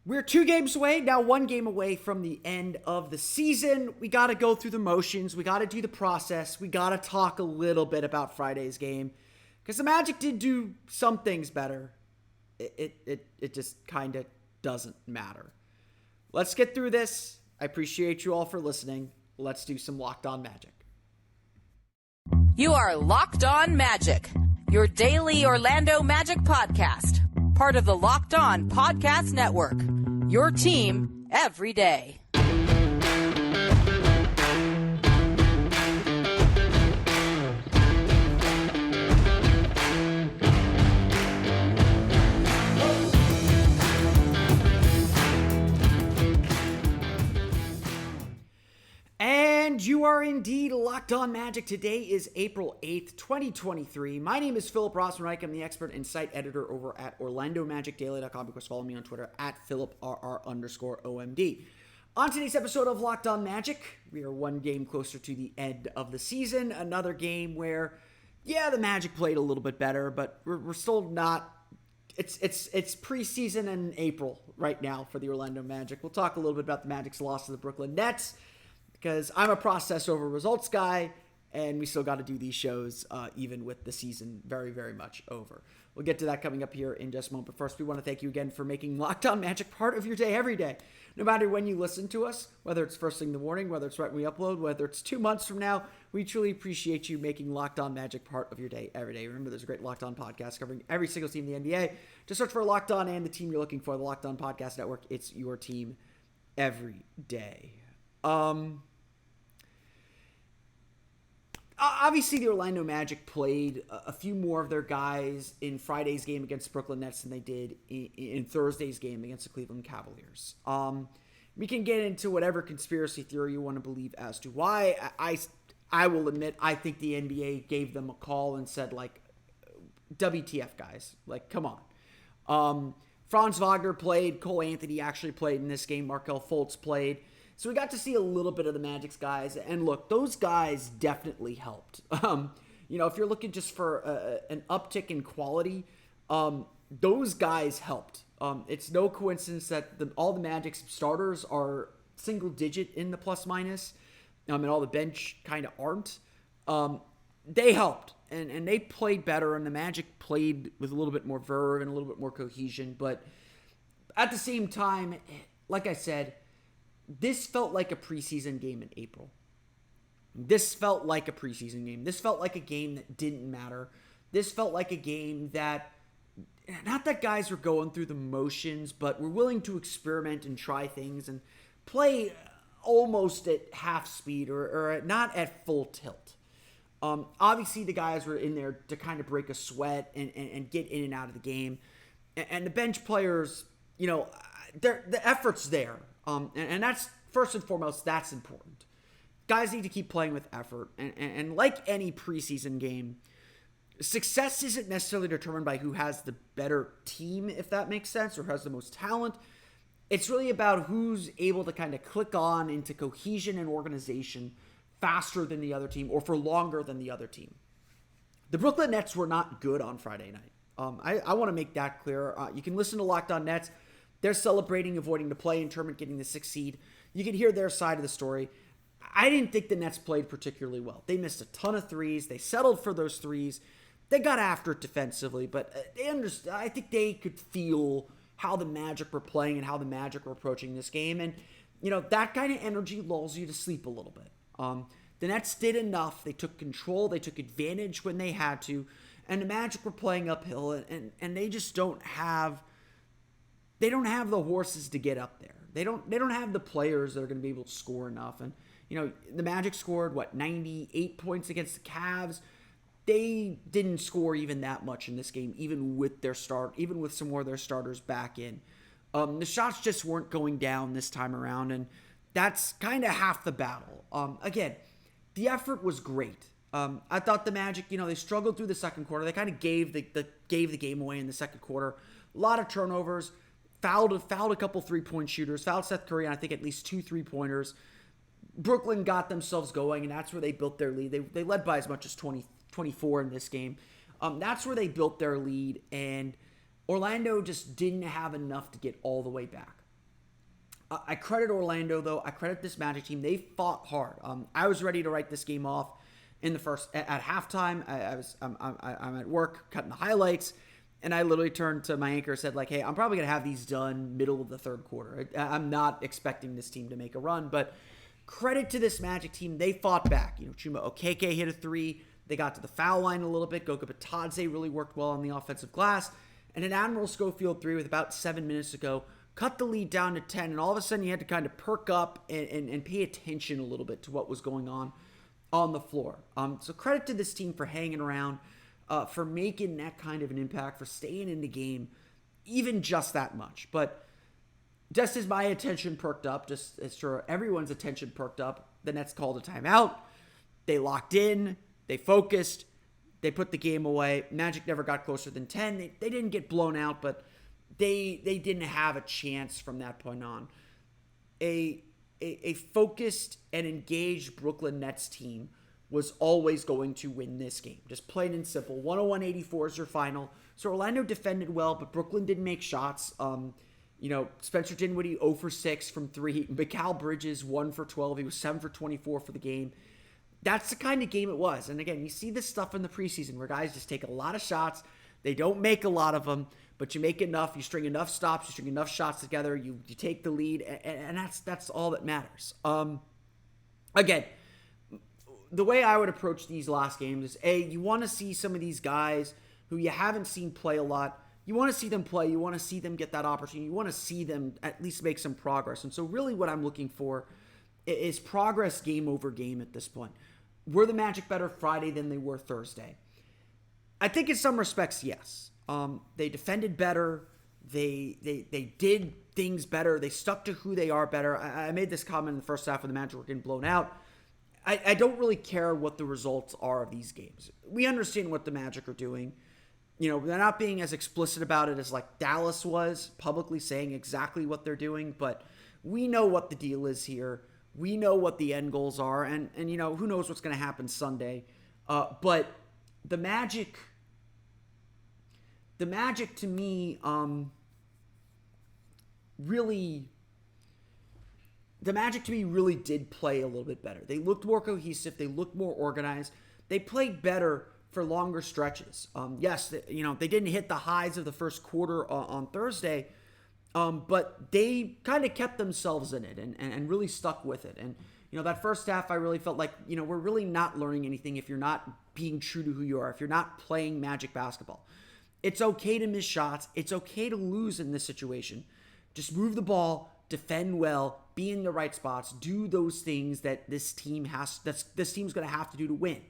We're 2 games away, now 1 game away from the end of the season. We got to go through the motions. We got to do the process. We got to talk a little bit about Friday's game because the Magic did do some things better. It just kind of doesn't matter. Let's get through this. I appreciate you all for listening. Let's do some Locked On Magic. You are Locked On Magic, your daily Orlando Magic podcast. Part of the Locked On Podcast Network, your team every day. And you are indeed Locked On Magic. Today is April 8th, 2023. My name is Philip Rossman-Reich. I'm the expert and site editor over at OrlandoMagicDaily.com. Of course, follow me on Twitter at PhilipRR_OMD. On today's episode of Locked On Magic, we are 1 game closer to the end of the season. Another game where, the Magic played a little bit better, but we're still not. It's preseason in April right now for the Orlando Magic. We'll talk a little bit about the Magic's loss to the Brooklyn Nets, because I'm a process over results guy, and we still got to do these shows even with the season very, very much over. We'll get to that coming up here in just a moment. But first, we want to thank you again for making Locked On Magic part of your day every day. No matter when you listen to us, whether it's first thing in the morning, whether it's right when we upload, whether it's 2 months from now, we truly appreciate you making Locked On Magic part of your day every day. Remember, there's a great Locked On podcast covering every single team in the NBA. Just search for Locked On and the team you're looking for, the Locked On Podcast Network. It's your team every day. Obviously, the Orlando Magic played a few more of their guys in Friday's game against the Brooklyn Nets than they did in Thursday's game against the Cleveland Cavaliers. We can get into whatever conspiracy theory you want to believe as to why. I will admit, I think the NBA gave them a call and said, like, WTF, guys. Like, come on. Franz Wagner played. Cole Anthony actually played in this game. Markelle Fultz played. So we got to see a little bit of the Magic's guys, and look, those guys definitely helped. If you're looking just for an uptick in quality, those guys helped. It's no coincidence that all the Magic's starters are single digit in the plus minus, and all the bench kind of aren't. They helped, and they played better, and the Magic played with a little bit more verve and a little bit more cohesion. But at the same time, like I said, this felt like a preseason game in April. This felt like a preseason game. This felt like a game that didn't matter. This felt like a game that, not that guys were going through the motions, but were willing to experiment and try things and play almost at half speed or not at full tilt. Obviously, the guys were in there to kind of break a sweat and get in and out of the game. And the bench players, the effort's there. And that's, first and foremost, that's important. Guys need to keep playing with effort. And like any preseason game, success isn't necessarily determined by who has the better team, if that makes sense, or has the most talent. It's really about who's able to kind of click on into cohesion and organization faster than the other team or for longer than the other team. The Brooklyn Nets were not good on Friday night. I want to make that clear. You can listen to Locked On Nets. They're celebrating avoiding the play-in tournament, getting the 6th seed. You can hear their side of the story. I didn't think the Nets played particularly well. They missed a ton of threes. They settled for those threes. They got after it defensively, but I think they could feel how the Magic were playing and how the Magic were approaching this game. And, that kind of energy lulls you to sleep a little bit. The Nets did enough. They took control. They took advantage when they had to. And the Magic were playing uphill, and they just don't have the horses to get up there. They don't have the players that are going to be able to score enough. And, the Magic scored, 98 points against the Cavs. They didn't score even that much in this game, even with some more of their starters back in. The shots just weren't going down this time around, and that's kind of half the battle. Again, the effort was great. I thought the Magic, they struggled through the second quarter. They kind of gave the game away in the second quarter. A lot of turnovers. Fouled a couple three-point shooters, fouled Seth Curry on I think at least 2 3-pointers. Brooklyn got themselves going, and that's where they built their lead. They led by as much as 24 in this game. That's where they built their lead, and Orlando just didn't have enough to get all the way back. I credit Orlando, though. I credit this Magic team. They fought hard. I was ready to write this game off in the first at halftime. I'm at work cutting the highlights, and I literally turned to my anchor and said, like, hey, I'm probably gonna have these done middle of the third quarter. I'm not expecting this team to make a run, but credit to this Magic team. They fought back. Chuma Okeke hit a three. They got to the foul line a little bit. Goga Bitadze really worked well on the offensive glass. And an Admiral Schofield three with about 7 minutes to go cut the lead down to 10. And all of a sudden you had to kind of perk up and pay attention a little bit to what was going on the floor. So credit to this team for hanging around, for making that kind of an impact, for staying in the game, even just that much. But just as my attention perked up, just as sure everyone's attention perked up, the Nets called a timeout. They locked in. They focused. They put the game away. Magic never got closer than 10. They didn't get blown out, but they didn't have a chance from that point on. A focused and engaged Brooklyn Nets team was always going to win this game. Just plain and simple. 101-84 is your final. So Orlando defended well, but Brooklyn didn't make shots. Spencer Dinwiddie 0 for 6 from 3. Mikal Bridges 1 for 12. He was 7 for 24 for the game. That's the kind of game it was. And again, you see this stuff in the preseason where guys just take a lot of shots. They don't make a lot of them, but you make enough. You string enough stops. You string enough shots together. You take the lead, and that's all that matters. Again, the way I would approach these last games is, you want to see some of these guys who you haven't seen play a lot. You want to see them play. You want to see them get that opportunity. You want to see them at least make some progress. And so really what I'm looking for is progress game over game at this point. Were the Magic better Friday than they were Thursday? I think in some respects, yes. They defended better. They did things better. They stuck to who they are better. I made this comment in the first half when the Magic were getting blown out. I don't really care what the results are of these games. We understand what the Magic are doing. They're not being as explicit about it as like Dallas was, publicly saying exactly what they're doing, but we know what the deal is here. We know what the end goals are, and who knows what's going to happen Sunday. But the Magic to me, really did play a little bit better. They looked more cohesive. They looked more organized. They played better for longer stretches. Yes, they didn't hit the highs of the first quarter on Thursday, but they kind of kept themselves in it and really stuck with it. And, that first half, I really felt like, we're really not learning anything if you're not being true to who you are, if you're not playing Magic basketball. It's okay to miss shots. It's okay to lose in this situation. Just move the ball, defend well, be in the right spots, do those things that this team's going to have to do to win.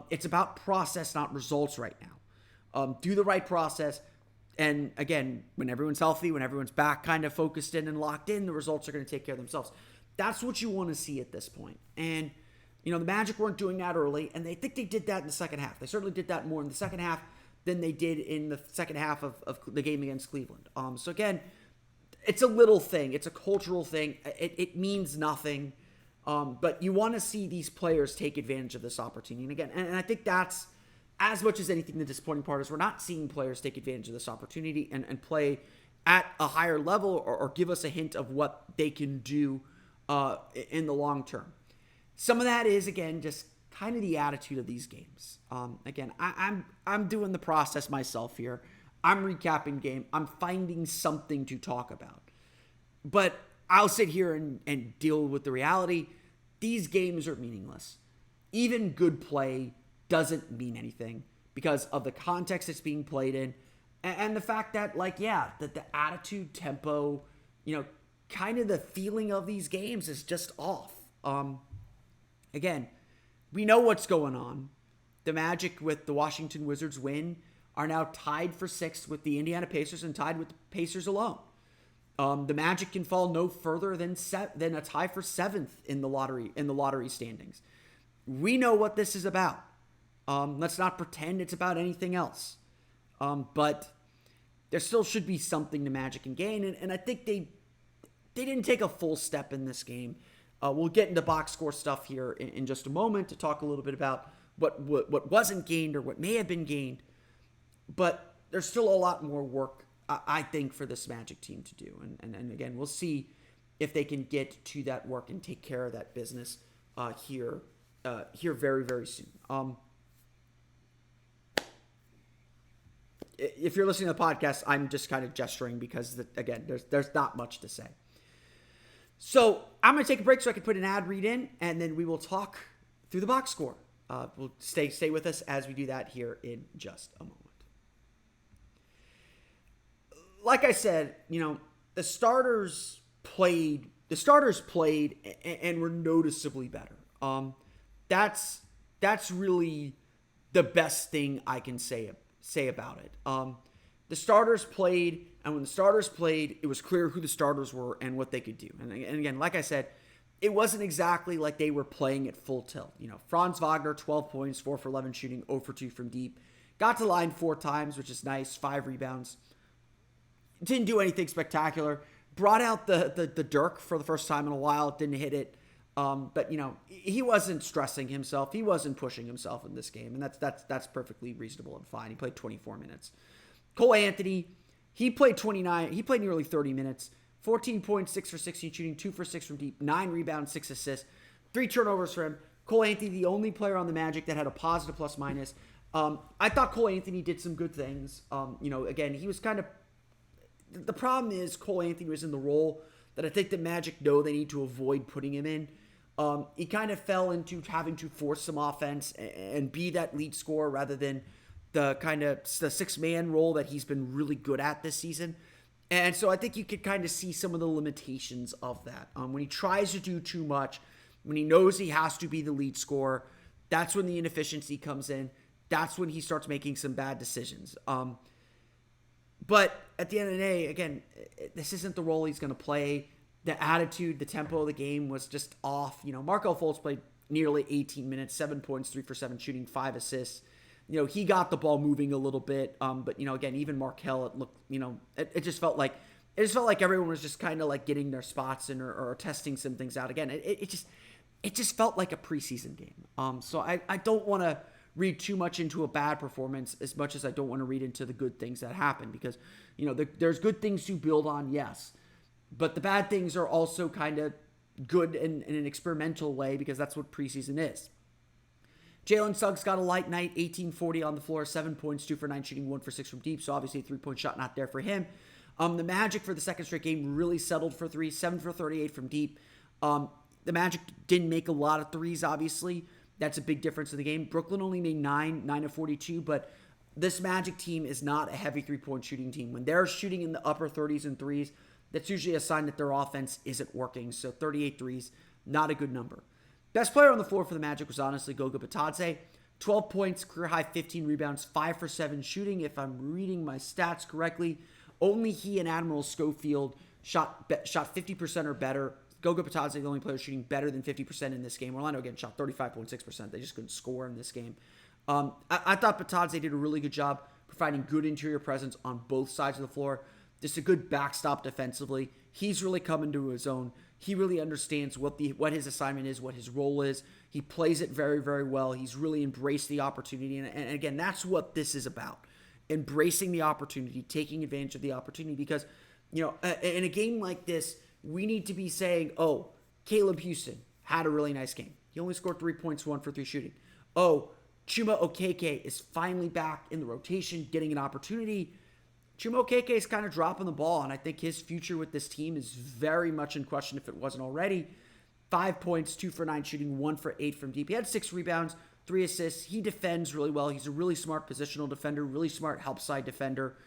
It's about process, not results right now. Do the right process. And again, when everyone's healthy, when everyone's back kind of focused in and locked in, the results are going to take care of themselves. That's what you want to see at this point. And, the Magic weren't doing that early, and they think they did that in the second half. They certainly did that more in the second half than they did in the second half of the game against Cleveland. So again, it's a little thing. It's a cultural thing. It means nothing. But you want to see these players take advantage of this opportunity. And again, and I think that's, as much as anything, the disappointing part is we're not seeing players take advantage of this opportunity and play at a higher level or give us a hint of what they can do in the long term. Some of that is, again, just kind of the attitude of these games. Again, I'm doing the process myself here. I'm recapping game. I'm finding something to talk about. But I'll sit here and deal with the reality. These games are meaningless. Even good play doesn't mean anything because of the context it's being played in and the fact that, that the attitude, tempo, kind of the feeling of these games is just off. Again, we know what's going on. The Magic, with the Washington Wizards win, are now tied for 6th with the Indiana Pacers and tied with the Pacers alone. The Magic can fall no further than a tie for 7th in the lottery standings. We know what this is about. Let's not pretend it's about anything else. But there still should be something the Magic can gain, and I think they didn't take a full step in this game. We'll get into box score stuff here in just a moment to talk a little bit about what wasn't gained or what may have been gained. But there's still a lot more work, I think, for this Magic team to do. And again, we'll see if they can get to that work and take care of that business here very, very soon. If you're listening to the podcast, I'm just kind of gesturing because, again, there's not much to say. So I'm going to take a break so I can put an ad read in, and then we will talk through the box score. We'll stay with us as we do that here in just a moment. Like I said, the starters played and were noticeably better. That's really the best thing I can say about it. The starters played, and when the starters played, it was clear who the starters were and what they could do. And again, like I said, it wasn't exactly like they were playing at full tilt. Franz Wagner, 12 points, 4 for 11 shooting, 0 for 2 from deep. Got to the line 4 times, which is nice, 5 rebounds. Didn't do anything spectacular. Brought out the Dirk for the first time in a while. Didn't hit it. But he wasn't stressing himself. He wasn't pushing himself in this game, and that's perfectly reasonable and fine. He played 24 minutes. Cole Anthony, he played nearly 30 minutes. 14 points, 6 for 16 shooting, 2 for 6 from deep, 9 rebounds, 6 assists, 3 turnovers for him. Cole Anthony, the only player on the Magic that had a positive plus minus. I thought Cole Anthony did some good things. Again, he was kind of. The problem is Cole Anthony was in the role that I think the Magic know they need to avoid putting him in. He kind of fell into having to force some offense and be that lead scorer rather than the kind of the 6-man role that he's been really good at this season. And so I think you could kind of see some of the limitations of that. When he tries to do too much, when he knows he has to be the lead scorer, that's when the inefficiency comes in. That's when he starts making some bad decisions. But at the end of the day, again, this isn't the role he's going to play. The attitude, the tempo of the game was just off. Markelle Fultz played nearly 18 minutes, 7 points, 3 for 7 shooting, 5 assists. He got the ball moving a little bit. But, again, even Markelle, it looked, it just felt like everyone was just kind of like getting their spots in or testing some things out. Again, it just felt like a preseason game. So I don't want to read too much into a bad performance as much as I don't want to read into the good things that happened because, there's good things to build on, yes. But the bad things are also kind of good in an experimental way because that's what preseason is. Jalen Suggs got a light night, 18-40 on the floor, 7 points, 2 for 9 shooting, 1 for 6 from deep. So obviously a 3-point shot not there for him. The Magic for the second straight game really settled for 3, 7 for 38 from deep. The Magic didn't make a lot of threes, obviously. That's a big difference in the game. Brooklyn only made 9 of 42, but this Magic team is not a heavy 3-point shooting team. When they're shooting in the upper 30s and threes, that's usually a sign that their offense isn't working. So 38 threes, not a good number. Best player on the floor for the Magic was honestly Goga Bitadze. 12 points, career high 15 rebounds, 5 for 7 shooting. If I'm reading my stats correctly, only he and Admiral Schofield shot 50% or better. Goga Bitadze, the only player shooting better than 50% in this game. Orlando, again, shot 35.6%. They just couldn't score in this game. I thought Bitadze did a really good job providing good interior presence on both sides of the floor. Just a good backstop defensively. He's really coming to his own. He really understands what his assignment is, what his role is. He plays it very, very well. He's really embraced the opportunity. And again, that's what this is about. Embracing the opportunity, taking advantage of the opportunity. Because, in a game like this, we need to be saying, oh, Caleb Houston had a really nice game. He only scored 3 points, 1 for 3 shooting. Oh, Chuma Okeke is finally back in the rotation, getting an opportunity. Chuma Okeke is kind of dropping the ball, and I think his future with this team is very much in question if it wasn't already. 5 points, 2 for 9 shooting, 1 for 8 from deep. He had 6 rebounds, 3 assists. He defends really well. He's a really smart positional defender, really smart help side defender.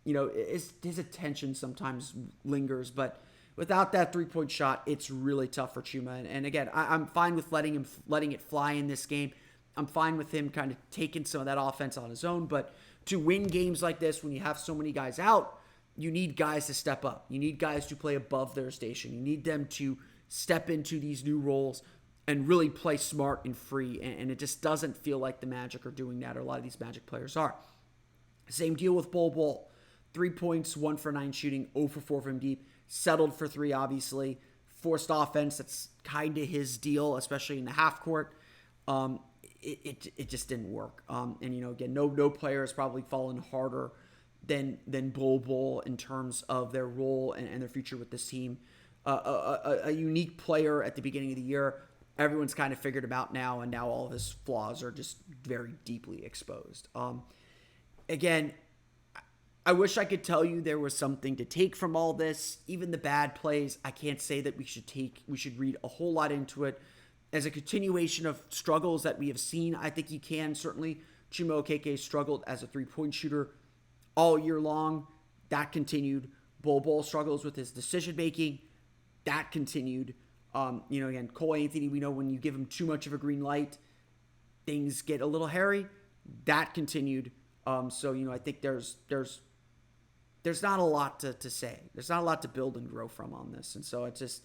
His attention sometimes lingers, but without that 3-point shot, it's really tough for Chuma. And again, I'm fine with letting it fly in this game. I'm fine with him kind of taking some of that offense on his own, but to win games like this, when you have so many guys out, you need guys to step up. You need guys to play above their station. You need them to step into these new roles and really play smart and free. And it just doesn't feel like the Magic are doing that, or a lot of these Magic players are. Same deal with Bol Bol. 3 points, 1 for 9 shooting, 0 for 4 from deep. Settled for 3, obviously. Forced offense, that's kind of his deal, especially in the half court. It just didn't work. Again, no player has probably fallen harder than Bol Bol in terms of their role and their future with this team. a unique player at the beginning of the year. Everyone's kind of figured him out now, and now all of his flaws are just very deeply exposed. Again, I wish I could tell you there was something to take from all this. Even the bad plays, I can't say that we should read a whole lot into it. As a continuation of struggles that we have seen, I think you can certainly. Chuma Okeke struggled as a three-point shooter all year long. That continued. Bol struggles with his decision-making. That continued. Again, Cole Anthony, we know when you give him too much of a green light, things get a little hairy. That continued. I think there's not a lot to say. There's not a lot to build and grow from on this. And so it just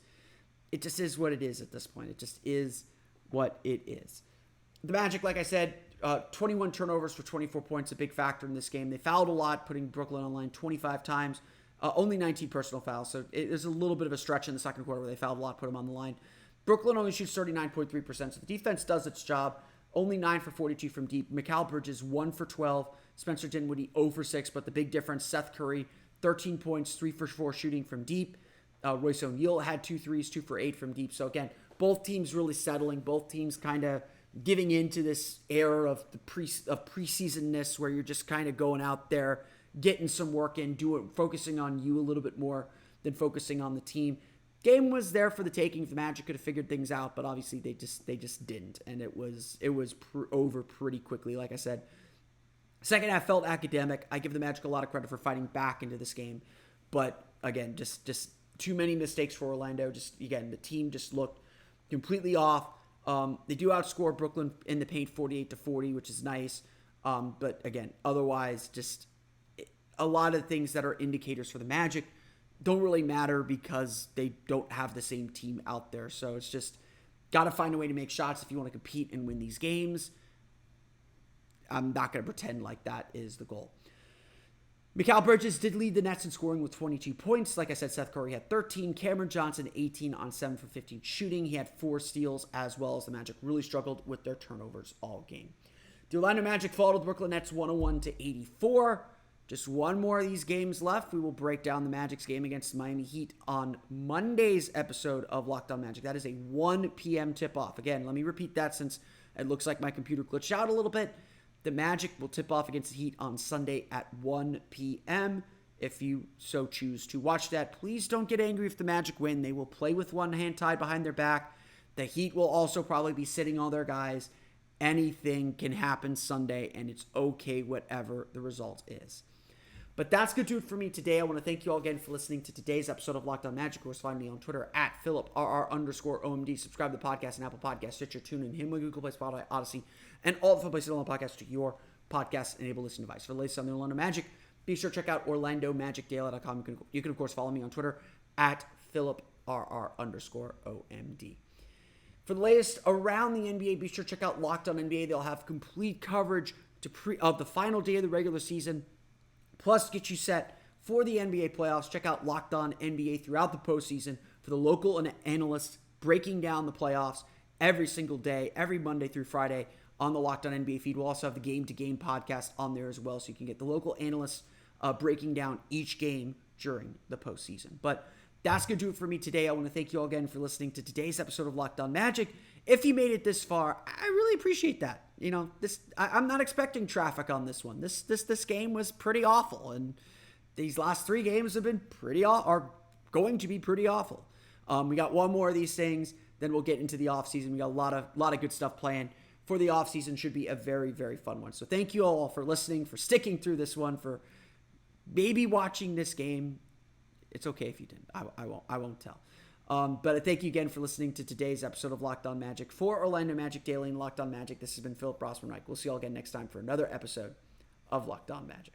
is what it is at this point. It just is what it is. The Magic, like I said, 21 turnovers for 24 points, a big factor in this game. They fouled a lot, putting Brooklyn on line 25 times. Only 19 personal fouls, so it is a little bit of a stretch in the second quarter where they fouled a lot, put them on the line. Brooklyn only shoots 39.3%, so the defense does its job. Only 9 for 42 from deep. Mikal Bridges, 1 for 12. Spencer Dinwiddie, 0 for 6, but the big difference, Seth Curry, 13 points, 3 for 4 shooting from deep. Royce O'Neal had 2 threes, 2 for 8 from deep. So again, both teams really settling, both teams kind of giving into this era of preseasonness where you're just kind of going out there, getting some work in, focusing on you a little bit more than focusing on the team. Game was there for the taking. If the Magic could have figured things out, but obviously they just didn't, and it was over pretty quickly. Like I said, second half felt academic. I give the Magic a lot of credit for fighting back into this game, but again, just too many mistakes for Orlando. The team just looked completely off. They do outscore Brooklyn in the paint 48-40, which is nice. But again, otherwise, just a lot of things that are indicators for the Magic don't really matter because they don't have the same team out there. So it's just got to find a way to make shots if you want to compete and win these games. I'm not going to pretend like that is the goal. Mikal Bridges did lead the Nets in scoring with 22 points. Like I said, Seth Curry had 13. Cameron Johnson, 18 on 7 for 15 shooting. He had 4 steals, as well as the Magic really struggled with their turnovers all game. The Orlando Magic followed the Brooklyn Nets 101-84. Just one more of these games left. We will break down the Magic's game against Miami Heat on Monday's episode of Locked On Magic. That is a 1 p.m. tip-off. Again, let me repeat that since it looks like my computer glitched out a little bit. The Magic will tip off against the Heat on Sunday at 1 p.m. If you so choose to watch that, please don't get angry if the Magic win. They will play with one hand tied behind their back. The Heat will also probably be sitting all their guys. Anything can happen Sunday, and it's okay whatever the result is. But that's going to do it for me today. I want to thank you all again for listening to today's episode of Locked On Magic. Of course, find me on Twitter at PhilipRR_OMD. Subscribe to the podcast and Apple Podcasts, Stitcher, TuneIn, Himalaya, Google Play, Spotify, Odyssey, and all the fun places on the podcast to your podcast-enabled listening device. For the latest on the Orlando Magic, be sure to check out OrlandoMagicDaily.com. You can, of course, follow me on Twitter at PhilipRR_OMD. For the latest around the NBA, be sure to check out Locked On NBA. They'll have complete coverage of the final day of the regular season, plus get you set for the NBA playoffs. Check out Locked On NBA throughout the postseason for the local and analysts breaking down the playoffs every single day, every Monday through Friday on the Locked On NBA feed. We'll also have the Game to Game podcast on there as well, so you can get the local analysts breaking down each game during the postseason. But that's going to do it for me today. I want to thank you all again for listening to today's episode of Locked On Magic. If you made it this far, I really appreciate that. You know, I'm not expecting traffic on this one. This game was pretty awful, and these last 3 games have been are going to be pretty awful. We got one more of these things, then we'll get into the offseason. We got a lot of good stuff planned for the offseason. Should be a very, very fun one. So thank you all for listening, for sticking through this one, for maybe watching this game. It's okay if you didn't. I won't tell. But I thank you again for listening to today's episode of Locked On Magic. For Orlando Magic Daily and Locked On Magic, this has been Philip Rossman-Reich. We'll see you all again next time for another episode of Locked On Magic.